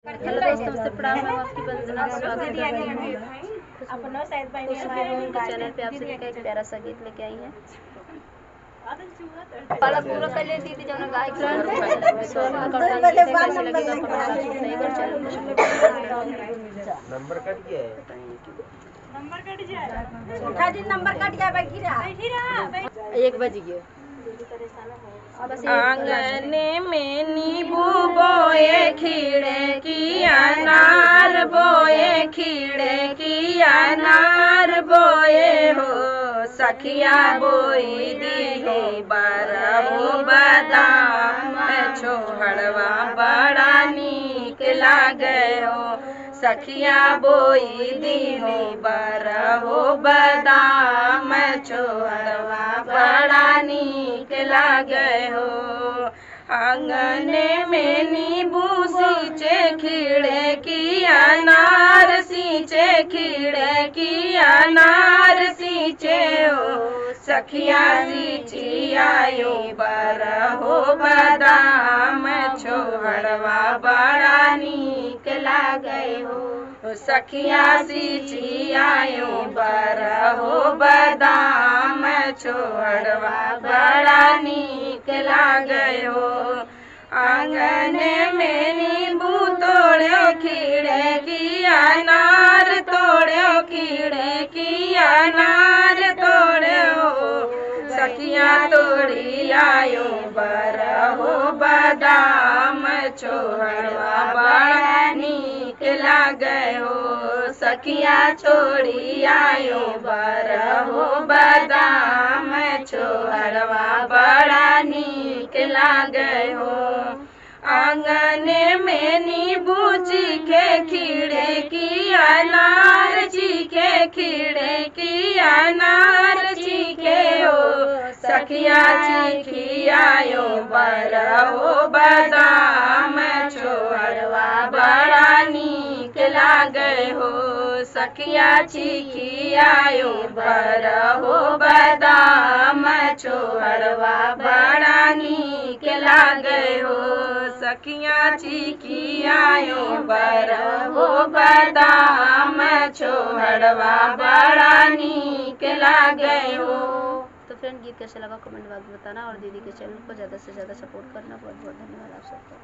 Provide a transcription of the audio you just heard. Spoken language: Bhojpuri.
हेलो दोस्तों, नमस्ते, प्रणाम। मैं आपकी वंदना, स्वागत करती हूँ उनके चैनल पे। आप सभी का एक प्यारा सा गीत लेके आई हैं। वाला पूरा कर ले दीदी जो ना गाय की कैसे लगेगा नंबर कट गया है। नंबर कट गया बैठी रहा 1 बज गया। आंगने में नींबू बोए, खीड़े की अनार बोए, खीड़े की अनार बोए हो। सखिया बोई दी बरहु बादाम, छोहड़वा बड़ा नीक लागे हो। सखिया बोई दी बरहु बादाम, छोहड़वा बड़ा नीक लागे हो। आंगने में नींबू सींचे, खीड़े की अनार सींचे, खीड़े की अनार सींचे हो। सखिया सींची आयो बरहु बादाम, छोहड़वा बड़ा नीक लागे हो। सखिया सींची आयो बरहु बादाम, छोहड़वा बड़ा नीक लागे हो। आंगने में नींबू तोड़ो, खीड़े की अनार तोड़ो, खीड़े की अनार तोड़ो। सखिया तोड़ी आयो बरहु बादाम, छोहड़वा बड़ा नीक लागे हो। सखिया छोड़ी आयो बरहु बादाम, छोहड़वा बड़ा नीक लागे हो। आंगने में नींबू चीखे, खीड़े की अनार चीखे, खीड़े की अनार चीखे हो। सखिया चीखी आयो बरहु बादाम, छोहड़वा बड़ा नीक लागे हो। सखिया चीखी आयो बरहु बादाम, छोहड़वा बड़ा नीक लागे हो। सखिया चीखी आयो बरहु बादाम, छोहड़वा बड़ा नीक लागे हो। तो फ्रेंड, गीत कैसा लगा कमेंट बॉक्स में बताना और दीदी के चैनल को ज़्यादा से ज़्यादा सपोर्ट करना। बहुत बहुत धन्यवाद आप सबका।